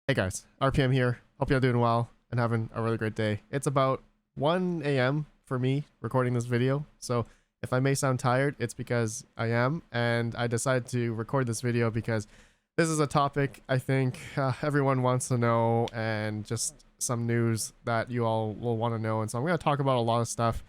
Hey guys, RPM here. Hope you're doing well and having a really great day. It's about 1 a.m. for me recording this video, so if I may sound tired, it's because I am, and I decided to record this video because this is a topic I think everyone wants to know, and just some news that you all will want to know. And so I'm going to talk about a lot of stuff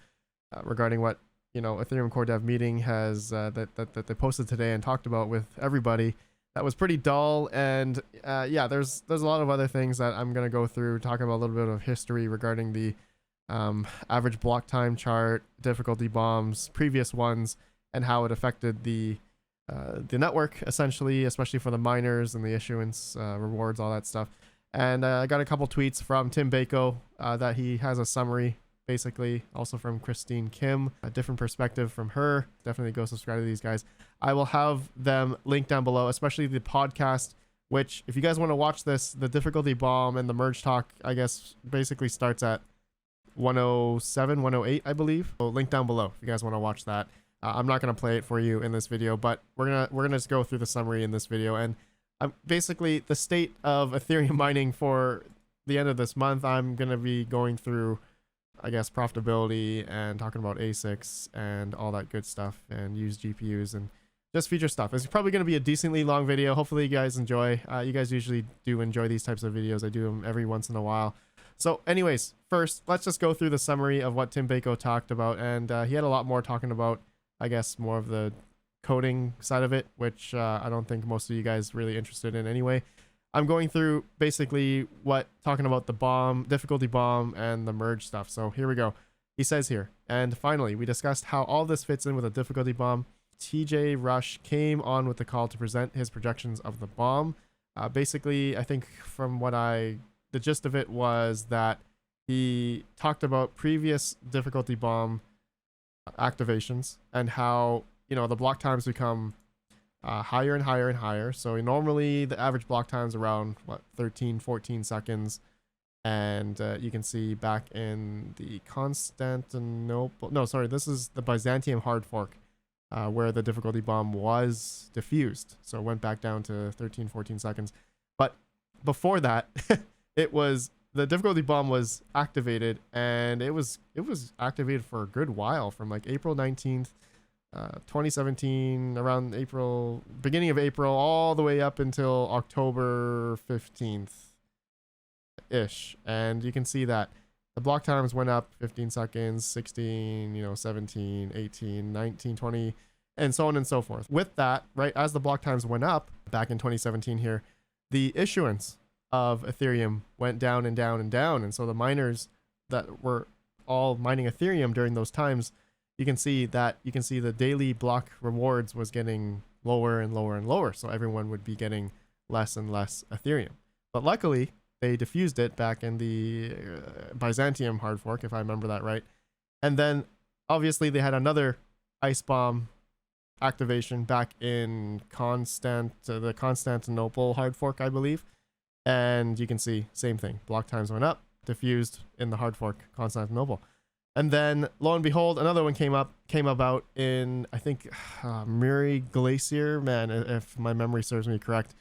regarding what, Ethereum Core Dev meeting has that they posted today and talked about with everybody. That was pretty dull, and yeah, there's a lot of other things that I'm gonna go through, talking about a little bit of history regarding the average block time chart, difficulty bombs, previous ones, and how it affected the network essentially, especially for the miners and the issuance rewards, all that stuff. And I got a couple tweets from Tim Bako that he has a summary, basically, also from Christine Kim, a different perspective from her. Definitely go subscribe to these guys. I will have them linked down below, especially the podcast, which if you guys want to watch this, the difficulty bomb and the merge talk, I guess, basically starts at 107, 108, I believe. So link down below if you guys want to watch that. I'm not going to play it for you in this video, but we're gonna just go through the summary in this video. And basically the state of Ethereum mining for the end of this month. I'm going to be going through, I guess, profitability and talking about ASICs and all that good stuff, and used GPUs and just feature stuff. It's probably going to be a decently long video. Hopefully you guys enjoy. You guys usually do enjoy these types of videos. I do them every once in a while. So anyways, first, let's just go through the summary of what Tim Bako talked about. And he had a lot more talking about, I guess, more of the coding side of it, which I don't think most of you guys really interested in anyway. I'm going through basically talking about the bomb, difficulty bomb, and the merge stuff. So here we go. He says here, and finally, we discussed how all this fits in with a difficulty bomb. TJ Rush came on with the call to present his projections of the bomb. Basically, I think from the gist of it was that he talked about previous difficulty bomb activations and how, the block times become higher and higher and higher. So normally the average block time is around 13, 14 seconds. And you can see back in the this is the Byzantium hard fork, where the difficulty bomb was diffused. So it went back down to 13, 14 seconds. But before that, the difficulty bomb was activated, and it was activated for a good while, from like April 19th, 2017, around beginning of April, all the way up until October 15th ish. And you can see that the block times went up 15 seconds, 16, 17, 18, 19, 20, and so on and so forth. With that, right, as the block times went up back in 2017 here, the issuance of Ethereum went down and down and down. And so the miners that were all mining Ethereum during those times, you can see the daily block rewards was getting lower and lower and lower. So everyone would be getting less and less Ethereum. But luckily, they diffused it back in the Byzantium hard fork, if I remember that right. And then obviously they had another ice bomb activation back in the Constantinople hard fork, I believe. And you can see same thing. Block times went up, diffused in the hard fork Constantinople. And then lo and behold, another one came about in, I think, Muri Glacier, man, if my memory serves me correct.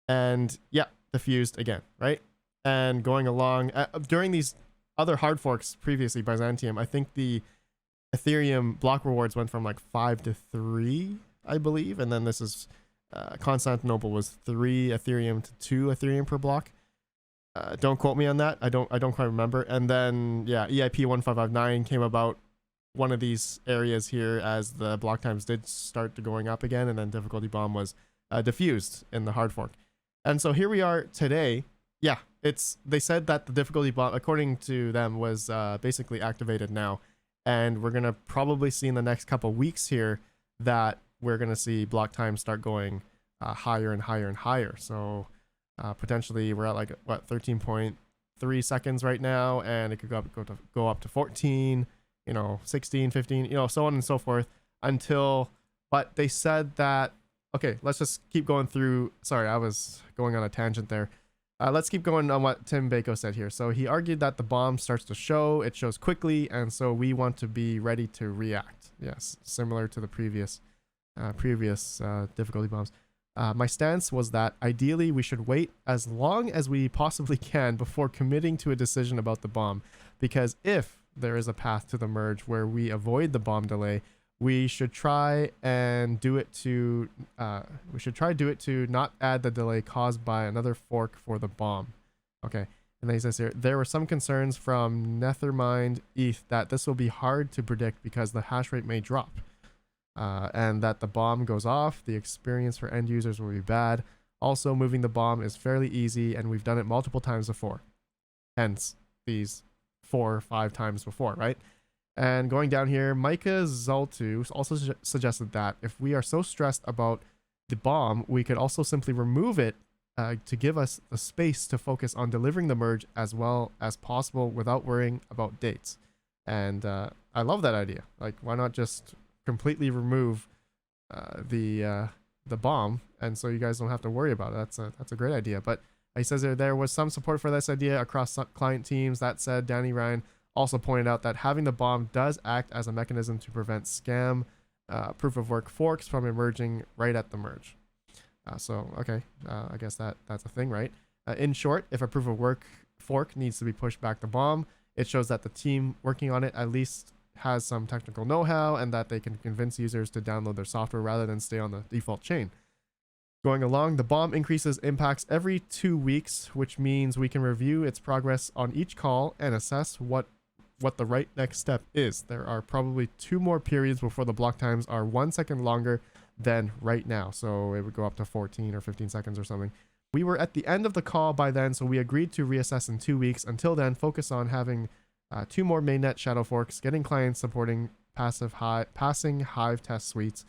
And yeah, diffused again, right? And going along during these other hard forks previously, Byzantium, I think the Ethereum block rewards went from like 5 to 3, I believe. And then this is Constantinople was 3 Ethereum to 2 Ethereum per block. Don't quote me on that. I don't quite remember. And then yeah, EIP 1559 came about one of these areas here as the block times did start to going up again, and then difficulty bomb was diffused in the hard fork. And so here we are today. Yeah, they said that the difficulty bomb, according to them, was basically activated now, and we're gonna probably see in the next couple weeks here that we're gonna see block times start going higher and higher and higher. So potentially we're at like 13.3 seconds right now, and it could go up to 14, 16, 15, so on and so forth until. But they said that, okay, let's just keep going through. Sorry, I was going on a tangent there. Let's keep going on what Tim Bako said here. So he argued that the bomb starts to show, it shows quickly, and so we want to be ready to react. Yes, similar to the previous difficulty bombs. My stance was that ideally we should wait as long as we possibly can before committing to a decision about the bomb, because if there is a path to the merge where we avoid the bomb delay, we should try and do it to not add the delay caused by another fork for the bomb. Okay. And then he says here, there were some concerns from Nethermind ETH that this will be hard to predict because the hash rate may drop. And that the bomb goes off, the experience for end users will be bad. Also, moving the bomb is fairly easy, and we've done it multiple times before. Hence, these 4 or 5 times before, right? And going down here, Micah Zoltu also suggested that if we are so stressed about the bomb, we could also simply remove it to give us the space to focus on delivering the merge as well as possible without worrying about dates. And I love that idea. Like, why not just completely remove the bomb, and so you guys don't have to worry about it. That's a great idea. But he says there was some support for this idea across client teams. That said, Danny Ryan also pointed out that having the bomb does act as a mechanism to prevent scam proof of work forks from emerging right at the merge. So okay, I guess that's a thing, right? In short, if a proof of work fork needs to be pushed back the bomb, it shows that the team working on it at least has some technical know-how and that they can convince users to download their software rather than stay on the default chain. Going along, the bomb increases impacts every 2 weeks, which means we can review its progress on each call and assess what the right next step is. There are probably 2 more periods before the block times are 1 second longer than right now, so it would go up to 14 or 15 seconds or something. We were at the end of the call by then, so we agreed to reassess in 2 weeks. Until then, focus on having 2 more mainnet shadow forks, getting clients supporting passing Hive test suites,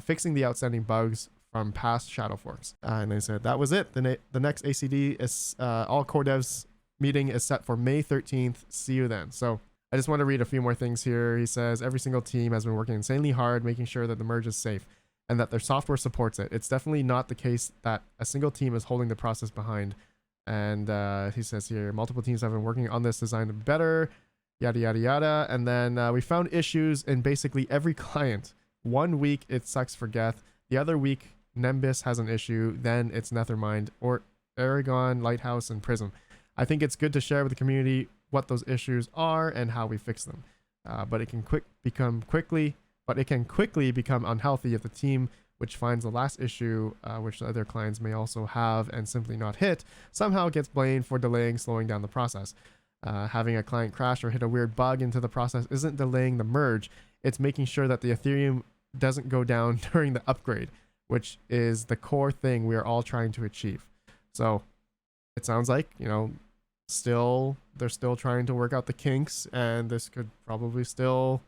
fixing the outstanding bugs from past shadow forks. And they said that was it. The next ACD is all core devs meeting is set for May 13th. See you then. So I just want to read a few more things here. He says every single team has been working insanely hard, making sure that the merge is safe and that their software supports it. It's definitely not the case that a single team is holding the process behind. And he says here, multiple teams have been working on this design to be better, yada, yada, yada. And then we found issues in basically every client. 1 week, it sucks for Geth. The other week, Nimbus has an issue. Then it's Nethermind or Aragon, Lighthouse, and Prism. I think it's good to share with the community what those issues are and how we fix them. But it can quickly become unhealthy if the team which finds the last issue, which the other clients may also have and simply not hit, somehow gets blamed for delaying, slowing down the process. Having a client crash or hit a weird bug into the process isn't delaying the merge. It's making sure that the Ethereum doesn't go down during the upgrade, which is the core thing we are all trying to achieve. So it sounds like, they're still trying to work out the kinks, and this could probably still,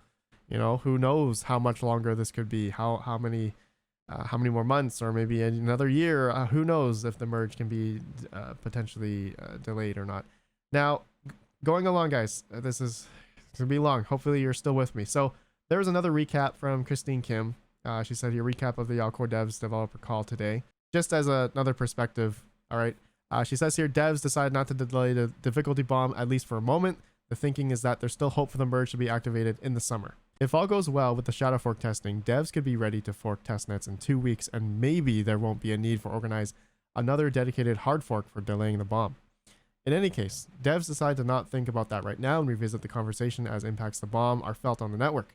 who knows how much longer this could be, how many more months, or maybe another year. Who knows if the merge can be potentially delayed or not. Now, going along, guys, this is going to be long. Hopefully you're still with me. So there was another recap from Christine Kim. She said here, recap of the Alcore Devs developer call today. Just as another perspective, all right. She says here, devs decided not to delay the difficulty bomb, at least for a moment. The thinking is that there's still hope for the merge to be activated in the summer. If all goes well with the shadow fork testing, devs could be ready to fork testnets in 2 weeks, and maybe there won't be a need for organize another dedicated hard fork for delaying the bomb. In any case, devs decide to not think about that right now and revisit the conversation as impacts the bomb are felt on the network.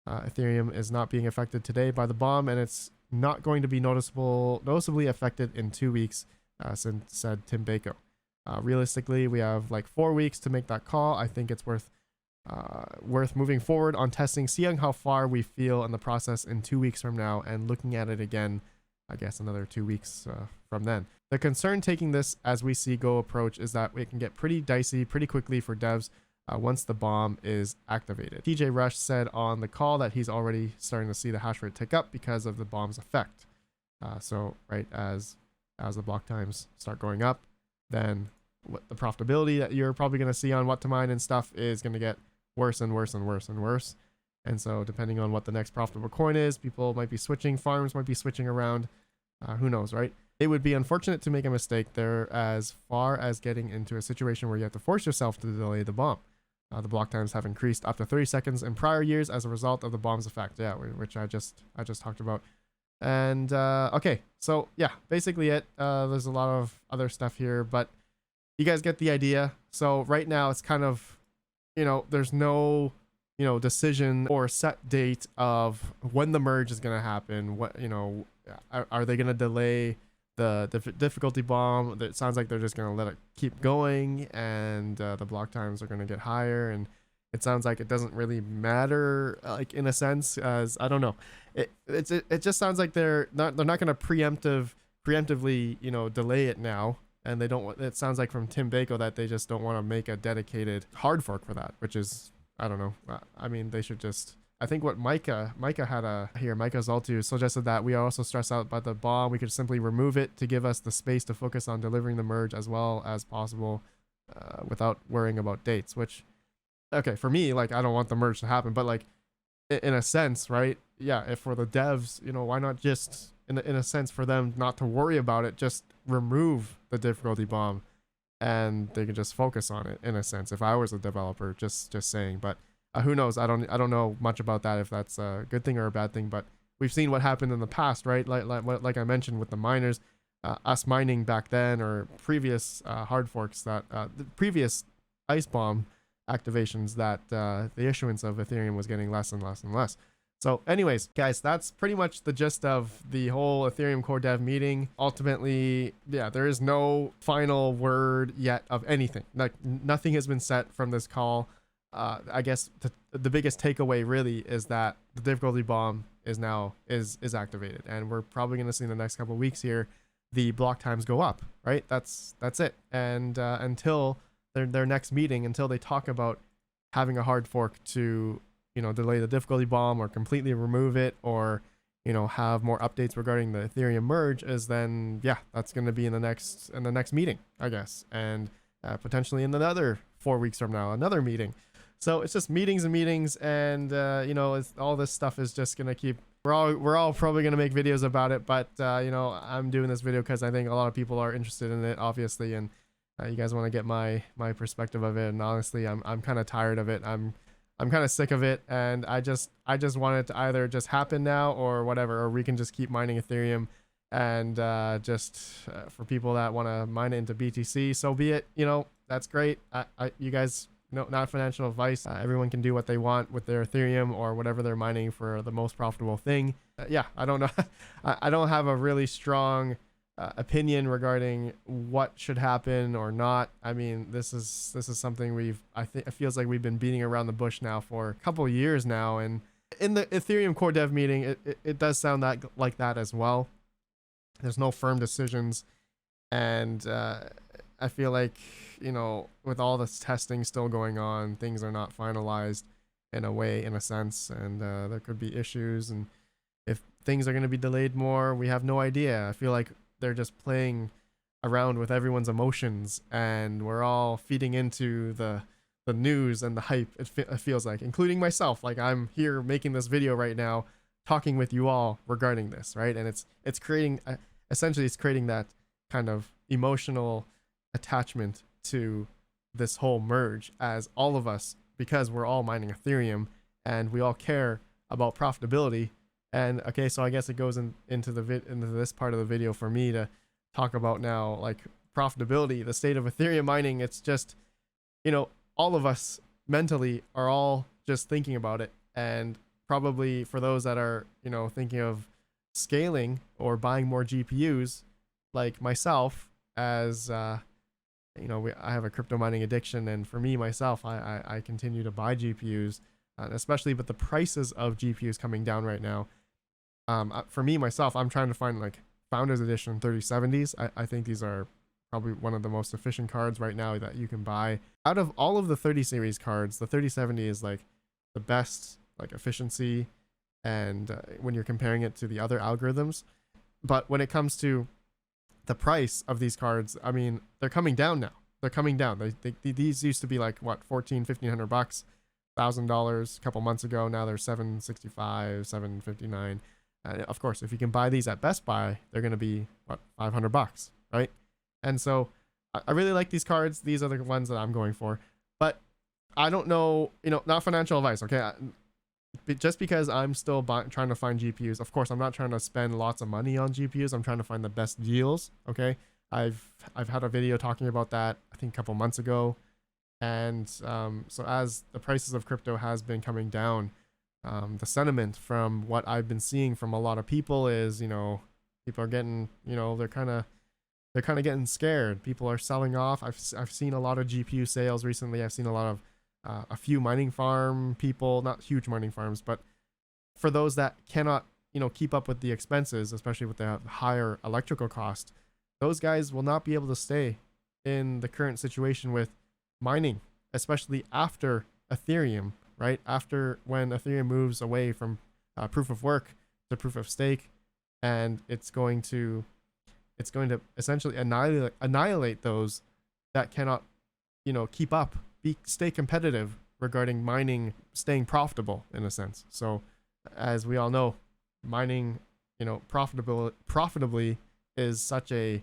Ethereum is not being affected today by the bomb, and it's not going to be noticeably affected in 2 weeks, said Tim Bako. Realistically, we have like 4 weeks to make that call. I think it's worth moving forward on testing, seeing how far we feel in the process in 2 weeks from now, and looking at it again, I guess another 2 weeks from then. The concern taking this as we see go approach is that it can get pretty dicey pretty quickly for devs once the bomb is activated. TJ Rush said on the call that he's already starting to see the hash rate tick up because of the bomb's effect. So right as the block times start going up, then what the profitability that you're probably going to see on what to mine and stuff is going to get worse and worse and worse and worse. And so depending on what the next profitable coin is, people might be switching, farms might be switching around. Who knows, right? It would be unfortunate to make a mistake there as far as getting into a situation where you have to force yourself to delay the bomb. The block times have increased up to 30 seconds in prior years as a result of the bomb's effect. Yeah, which I just talked about. And okay, so yeah, basically it. There's a lot of other stuff here, but you guys get the idea. So right now it's kind of, there's no, decision or set date of when the merge is going to happen. What, are they going to delay the difficulty bomb? It sounds like they're just going to let it keep going, and the block times are going to get higher. And it sounds like it doesn't really matter, like, in a sense, as I don't know. It just sounds like they're not going to preemptively, delay it now. And they don't. It sounds like from Tim Bako that they just don't want to make a dedicated hard fork for that, which is, I don't know. I mean, they should just. I think what Micah had Micah Zaltu suggested that we also stress out about the bomb. We could simply remove it to give us the space to focus on delivering the merge as well as possible, without worrying about dates. Which, okay, for me, like, I don't want the merge to happen, but like, in a sense, right? Yeah, if for the devs, why not just in a sense for them not to worry about it, just remove the difficulty bomb, and they can just focus on it in a sense. If I was a developer, just saying, but who knows? I don't know much about that, if that's a good thing or a bad thing. But we've seen what happened in the past, right? Like I mentioned with the miners, us mining back then, or previous hard forks, that the previous ice bomb activations, that the issuance of Ethereum was getting less and less and less. So anyways, guys, that's pretty much the gist of the whole Ethereum core dev meeting. Ultimately, yeah, there is no final word yet of anything. Like, nothing has been set from this call. I guess the biggest takeaway really is that the difficulty bomb is now activated, and we're probably going to see in the next couple of weeks here the block times go up, right? That's it. And until their next meeting, until they talk about having a hard fork to delay the difficulty bomb or completely remove it, or have more updates regarding the Ethereum merge, is then, yeah, that's going to be in the next meeting, I guess, and potentially in another 4 weeks from now, another meeting. So it's just meetings and meetings, and all this stuff is just going to keep. We're all probably going to make videos about it, but I'm doing this video because I think a lot of people are interested in it, obviously, and you guys want to get my perspective of it. And honestly, I'm kind of tired of it. I'm kind of sick of it, and I just want it to either just happen now or whatever, or we can just keep mining Ethereum, and for people that want to mine it into BTC, so be it. That's great. You guys, not financial advice. Everyone can do what they want with their Ethereum or whatever they're mining for the most profitable thing. Yeah, I don't know. I don't have a really strong opinion regarding what should happen or not. I mean, this is something I think it feels like we've been beating around the bush now for a couple of years now. And in the Ethereum core dev meeting, it does sound like that as well. There's no firm decisions, and I feel like with all this testing still going on, things are not finalized in a sense, and there could be issues, and if things are going to be delayed more, we have no idea. I feel like they're just playing around with everyone's emotions, and we're all feeding into the news and the hype. It feels like, including myself. Like, I'm here making this video right now, talking with you all regarding this, right? And it's creating essentially it's creating that kind of emotional attachment to this whole merge, as all of us, because we're all mining Ethereum and we all care about profitability. And okay, so I guess it goes into this part of the video for me to talk about now, like, profitability, the state of Ethereum mining. It's just, all of us mentally are all just thinking about it. And probably for those that are, thinking of scaling or buying more GPUs, like myself, as I have a crypto mining addiction, and for me myself, I continue to buy GPUs, especially with the prices of GPUs coming down right now. For me myself, I'm trying to find like Founders Edition 3070s. I think these are probably one of the most efficient cards right now that you can buy. Out of all of the 30 series cards, the 3070 is like the best, like, efficiency, and when you're comparing it to the other algorithms. But when it comes to the price of these cards, I mean, they're coming down now. They're coming down. These used to be like, what, $1,500 bucks, $1,000 a couple months ago. Now they're $765, $759. Of course, if you can buy these at Best Buy, they're going to be, what, $500 bucks, right? And so I really like these cards. These are the ones that I'm going for. But I don't know, not financial advice, okay? just because I'm still trying to find GPUs. Of course, I'm not trying to spend lots of money on GPUs. I'm trying to find the best deals. Okay, I've had a video talking about that, I think a couple months ago. And so as the prices of crypto has been coming down, the sentiment from what I've been seeing from a lot of people is, people are getting, they're kind of getting scared. People are selling off. I've seen a lot of GPU sales recently. I've seen a lot of a few mining farm people, not huge mining farms, but for those that cannot, keep up with the expenses, especially with the higher electrical cost, those guys will not be able to stay in the current situation with mining, especially after Ethereum, right? After when Ethereum moves away from proof of work to proof of stake, and it's going to essentially annihilate those that cannot, keep up, stay competitive regarding mining, staying profitable in a sense. So as we all know, mining, profitably is such a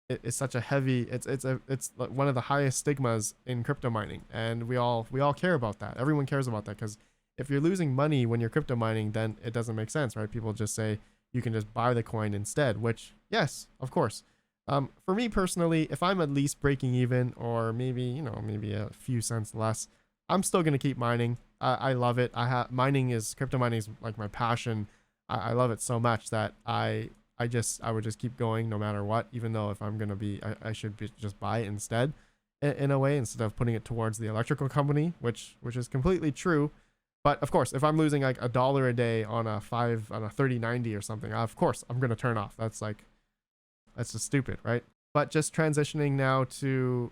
heavy, it's one of the highest stigmas in crypto mining, and we all care about that. Everyone cares about that, because if you're losing money when you're crypto mining, then it doesn't make sense, right? People just say you can just buy the coin instead, which, yes, of course. For me personally, if I'm at least breaking even, or maybe a few cents less, I'm still gonna keep mining. I love it. Crypto mining is like my passion. I love it so much that I would just keep going no matter what, even though if I'm gonna I should just buy it instead, in a way, instead of putting it towards the electrical company, which is completely true. But of course, if I'm losing like $1 a day on a 3090 or something, of course I'm gonna turn off. That's just stupid, right? But just transitioning now to,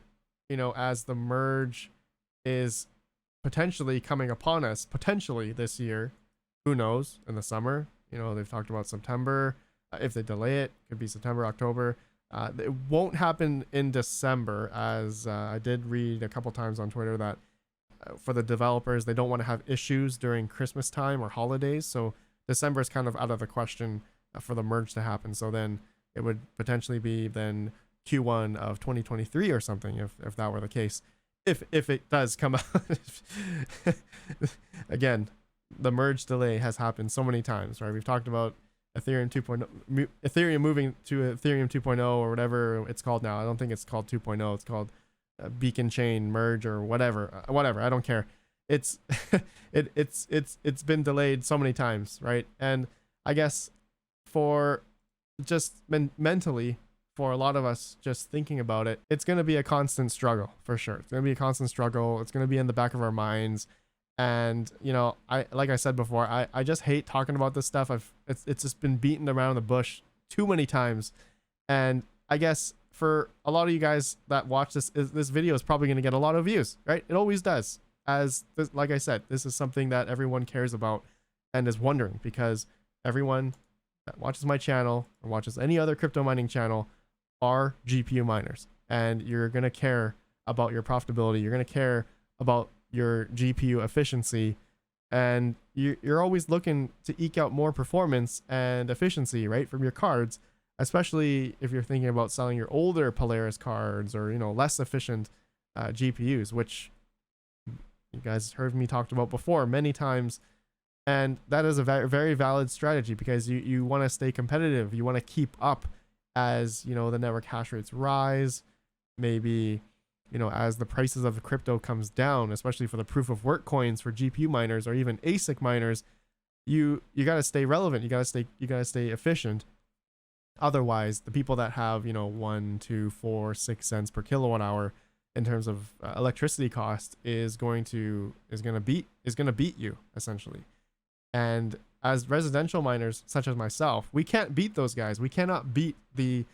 as the merge is potentially coming upon us, potentially this year, who knows, in the summer, they've talked about September. If they delay it, could be September, October. It won't happen in December, as I did read a couple times on Twitter that for the developers, they don't want to have issues during Christmas time or holidays. So December is kind of out of the question for the merge to happen. So then it would potentially be then Q1 of 2023 or something, if that were the case. If it does come out. Again, the merge delay has happened so many times, right? We've talked about Ethereum 2.0, Ethereum moving to Ethereum 2.0 or whatever it's called now. I don't think it's called 2.0. It's called Beacon Chain merge or whatever. I don't care. It's it's been delayed so many times, right? And I guess for just mentally, for a lot of us just thinking about it, it's going to be a constant struggle for sure. It's going to be a constant struggle. It's going to be in the back of our minds. And like I said before, I just hate talking about this stuff. It's just been beaten around the bush too many times. And I guess for a lot of you guys that watch this video is probably going to get a lot of views, right? It always does. Like I said, this is something that everyone cares about and is wondering, because everyone that watches my channel or watches any other crypto mining channel are GPU miners, and you're going to care about your profitability. You're going to care about your GPU efficiency, and you're always looking to eke out more performance and efficiency, right, from your cards, especially if you're thinking about selling your older Polaris cards or less efficient GPUs, which you guys heard me talked about before many times. And that is a very, very valid strategy, because you want to stay competitive. You want to keep up as the network hash rates rise, maybe as the prices of the crypto comes down, especially for the proof of work coins for GPU miners or even ASIC miners. You got to stay relevant. You got to stay efficient. Otherwise, the people that have 1, 2, 4, 6 cents per kilowatt hour in terms of electricity cost is going to beat you essentially. And as residential miners such as myself, we can't beat those guys. We cannot beat the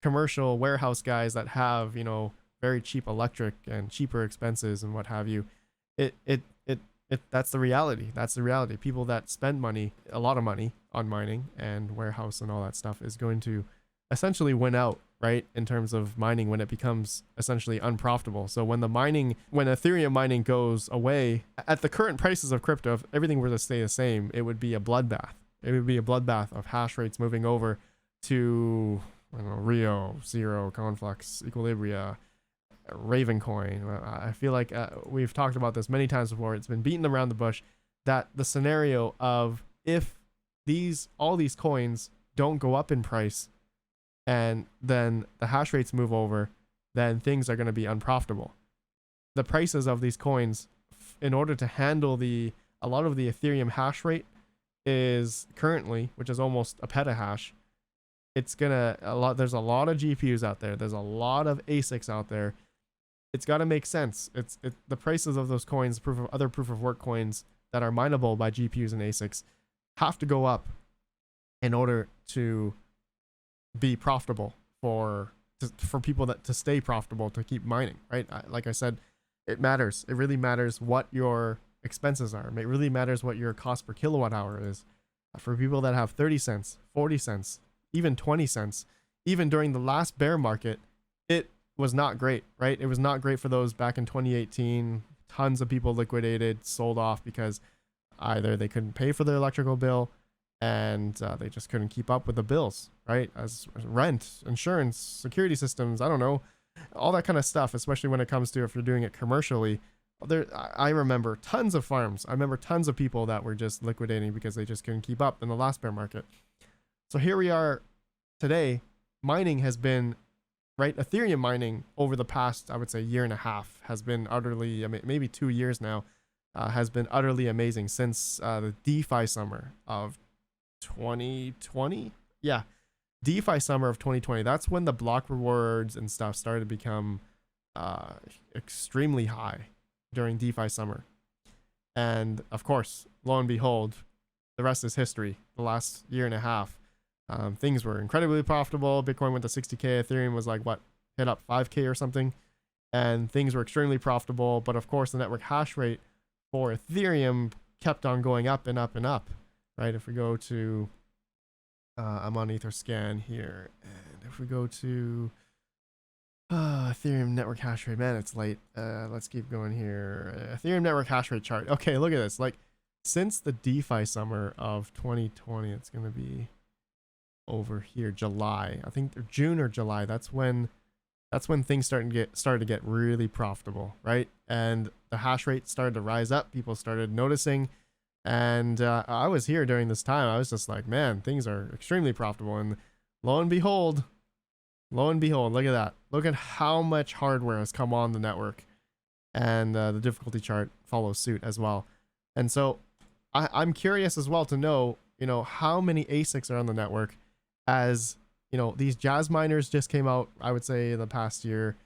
commercial warehouse guys that have very cheap electric and cheaper expenses and what have you. That's the reality. That's the reality. People that spend money, a lot of money on mining and warehouse and all that stuff, is going to essentially win out, right? In terms of mining, when it becomes essentially unprofitable. So when Ethereum mining goes away at the current prices of crypto, if everything were to stay the same, it would be a bloodbath. It would be a bloodbath of hash rates moving over to, Rio, Zero, Conflux, Equilibria, Ravencoin. I feel like we've talked about this many times before. It's been beaten around the bush. that the scenario of if all these coins don't go up in price and then the hash rates move over, then things are going to be unprofitable. The prices of these coins, in order to handle a lot of the Ethereum hash rate is currently, which is almost a petahash, there's a lot of GPUs out there. There's a lot of ASICs out there. It's got to make sense. The prices of those coins, other proof of work coins that are mineable by GPUs and ASICs, have to go up in order to be profitable for people to stay profitable, to keep mining, right? Like I said, it matters. It really matters what your expenses are. It really matters what your cost per kilowatt hour is. For people that have 30 cents, 40 cents, even 20 cents, even during the last bear market, it was not great, right? It was not great for those back in 2018. Tons of people liquidated, sold off because either they couldn't pay for their electrical bill and they just couldn't keep up with the bills, right? As rent, insurance, security systems, I don't know, all that kind of stuff, especially when it comes to if you're doing it commercially. I remember tons of farms. I remember tons of people that were just liquidating because they just couldn't keep up in the last bear market. So here we are today. Mining has been, right? Ethereum mining over the past, I would say, year and a half has been utterly, maybe 2 years now, has been utterly amazing since the DeFi summer of 2020. Yeah, DeFi summer of 2020. That's when the block rewards and stuff started to become extremely high during DeFi summer. And of course, lo and behold, the rest is history. The last year and a half, things were incredibly profitable. Bitcoin went to 60K. Ethereum was like, hit up 5K or something. And things were extremely profitable. But of course, the network hash rate for Ethereum kept on going up and up and up, right? If we go to, I'm on Etherscan here. And if we go to Ethereum network hash rate, man, it's late. Let's keep going here. Ethereum network hash rate chart. Okay, look at this. Like, since the DeFi summer of 2020, it's going to be over here, July. I think June or July. That's when things started to get really profitable, right? And the hash rate started to rise up. People started noticing. And I was here during this time. I was just like, man, things are extremely profitable. And lo and behold, look at that. Look at how much hardware has come on the network. And the difficulty chart follows suit as well. And so I'm curious as well to know, how many ASICs are on the network, as, these Jazz miners just came out, I would say, in the past year.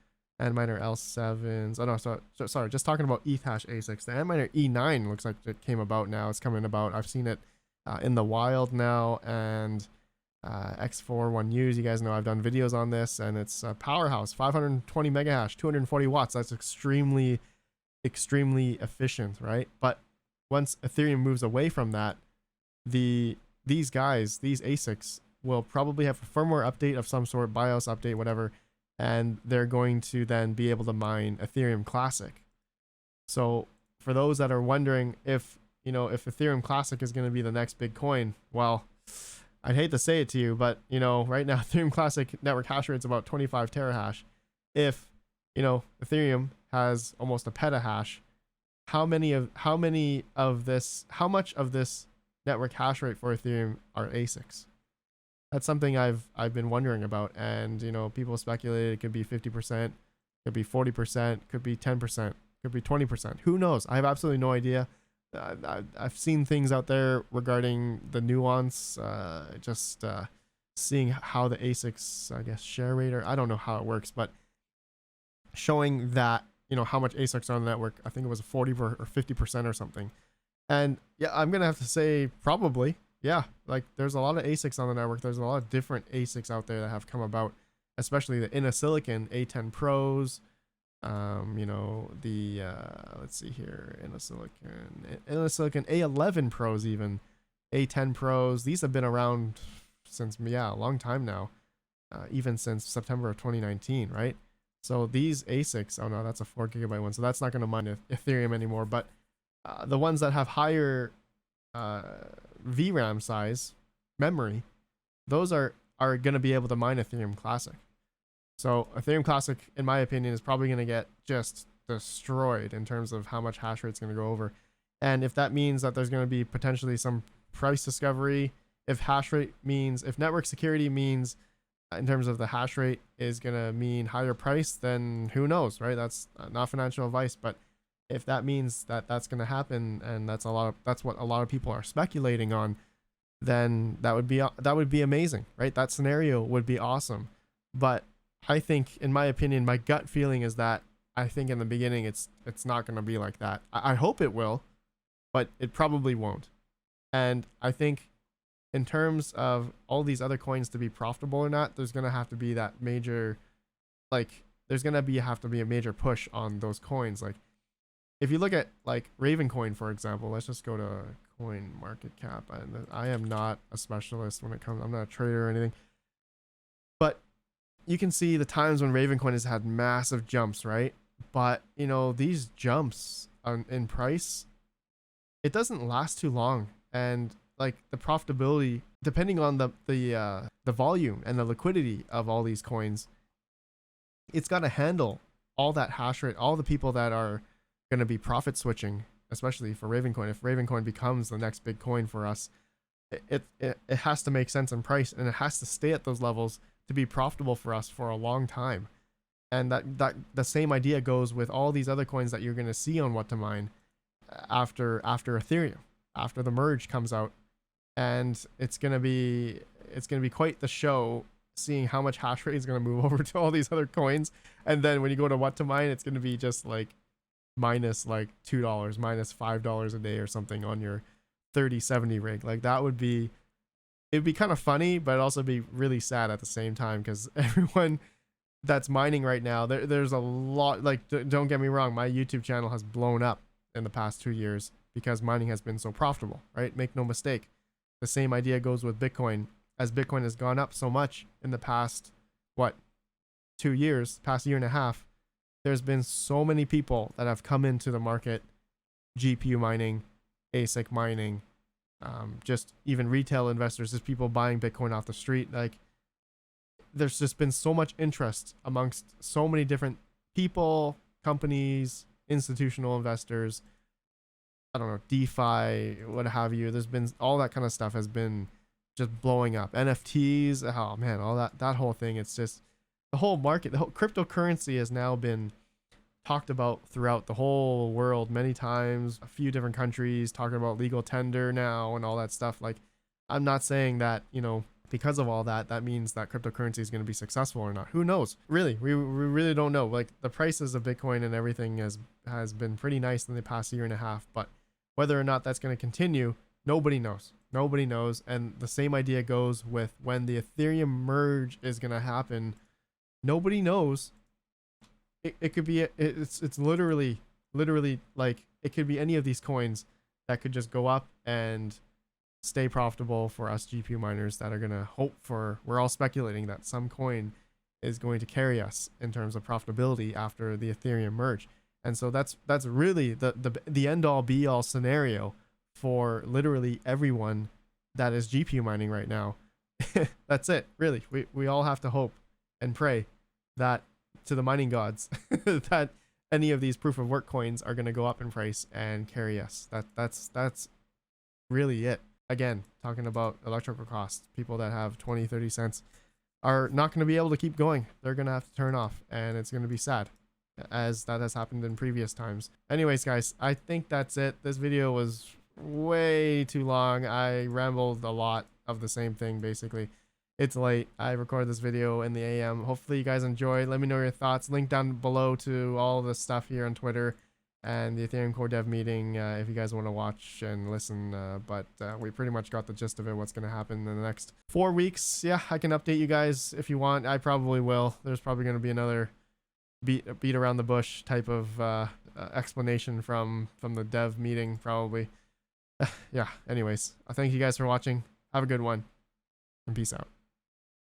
Antminer L7s. Oh, no, sorry, just talking about Ethash ASICs. The Antminer E9 looks like it came about now. It's coming about. I've seen it in the wild now. And X4 1Us, you guys know I've done videos on this, and it's a powerhouse, 520 megahash, 240 watts. That's extremely efficient, right? But once Ethereum moves away from that, these ASICs will probably have a firmware update of some sort, BIOS update, whatever, and they're going to then be able to mine Ethereum Classic. So for those that are wondering if Ethereum Classic is going to be the next big coin, well, I'd hate to say it to you, but right now Ethereum Classic network hash rate is about 25 terahash. If Ethereum has almost a petahash, how much of this network hash rate for Ethereum are ASICs? That's something I've been wondering about, and people speculated it could be 50%, could be 40%, could be 10%, could be 20%. Who knows? I have absolutely no idea. I've seen things out there regarding the nuance, seeing how the ASICs, I guess, share rate, or I don't know how it works, but showing that, how much ASICs are on the network. I think it was 40 or 50% or something. And yeah, I'm going to have to say probably, yeah, like there's a lot of ASICs on the network. There's a lot of different ASICs out there that have come about, especially the InnoSilicon A10 Pros, let's see here, InnoSilicon A11 Pros, even A10 Pros. These have been around since, a long time now, even since September of 2019, right? So these ASICs, oh no, that's a 4 gigabyte one, so that's not going to mine Ethereum anymore, but the ones that have higher VRAM size memory, those are going to be able to mine Ethereum Classic. So Ethereum Classic, in my opinion, is probably going to get just destroyed in terms of how much hash rate it's going to go over. And if that means that there's going to be potentially some price discovery, if hash rate means, if network security means in terms of the hash rate is going to mean higher price, then who knows, right? That's not financial advice, but if that means that that's going to happen, and that's what a lot of people are speculating on, then that would be amazing, right? That scenario would be awesome. But I think, in my opinion, my gut feeling is that I think in the beginning it's not going to be like that. I hope it will, but it probably won't. And I think in terms of all these other coins to be profitable or not, there's going to have to be that major, like, there's going to have to be a major push on those coins. Like, if you look at like Ravencoin, for example, let's just go to coin market cap. I am not a specialist when it comes, I'm not a trader or anything, but you can see the times when Ravencoin has had massive jumps, right? But you know, these jumps in price, it doesn't last too long. And like the profitability, depending on the volume and the liquidity of all these coins, it's got to handle all that hash rate, all the people that are going to be profit switching, especially for Ravencoin. If Ravencoin becomes the next big coin for us, it has to make sense in price, and it has to stay at those levels to be profitable for us for a long time. And that the same idea goes with all these other coins that you're going to see on What to Mine after Ethereum, after the merge comes out. And it's going to be quite the show seeing how much hash rate is going to move over to all these other coins. And then when you go to What to Mine, it's going to be just like minus like $2, minus $5 a day or something on your 3070 rig. Like that would be, it'd be kind of funny, but also be really sad at the same time, because everyone that's mining right now, there's a lot, like, don't get me wrong, my YouTube channel has blown up in the past 2 years because mining has been so profitable, right? Make no mistake. The same idea goes with Bitcoin. As Bitcoin has gone up so much in the past, 2 years, past year and a half, there's been so many people that have come into the market, GPU mining, ASIC mining, just even retail investors, just people buying Bitcoin off the street. Like, there's just been so much interest amongst so many different people, companies, institutional investors, I don't know, DeFi, what have you. There's been all that kind of stuff has been just blowing up. NFTs, oh man, all that whole thing. It's just the whole market, the whole cryptocurrency has now been talked about throughout the whole world many times. A few different countries talking about legal tender now and all that stuff. Like, I'm not saying that, you know, because of all that, that means that cryptocurrency is going to be successful or not. Who knows? Really, we really don't know. Like, the prices of Bitcoin and everything has been pretty nice in the past year and a half, but whether or not that's going to continue, nobody knows. Nobody knows. And the same idea goes with when the Ethereum merge is going to happen. Nobody knows. It could be, it's literally like, it could be any of these coins that could just go up and stay profitable for us GPU miners that are going to hope for, we're all speculating that some coin is going to carry us in terms of profitability after the Ethereum merge. And so that's really the end all be all scenario for literally everyone that is GPU mining right now. That's it, really. We all have to hope and pray that to the mining gods that any of these proof of work coins are going to go up in price and carry us. That's really it. Again, talking about electrical costs, people that have 20-30 cents are not going to be able to keep going. They're going to have to turn off, and it's going to be sad, as that has happened in previous times. Anyways, guys, I think that's it. This video was way too long. I rambled a lot of the same thing, basically. It's late. I recorded this video in the AM. Hopefully you guys enjoyed. Let me know your thoughts. Link down below to all the stuff here on Twitter and the Ethereum Core Dev meeting if you guys want to watch and listen. But we pretty much got the gist of it, what's going to happen in the next 4 weeks. Yeah, I can update you guys if you want. I probably will. There's probably going to be another beat around the bush type of explanation from the dev meeting, probably. Yeah, anyways, I thank you guys for watching. Have a good one, and peace out.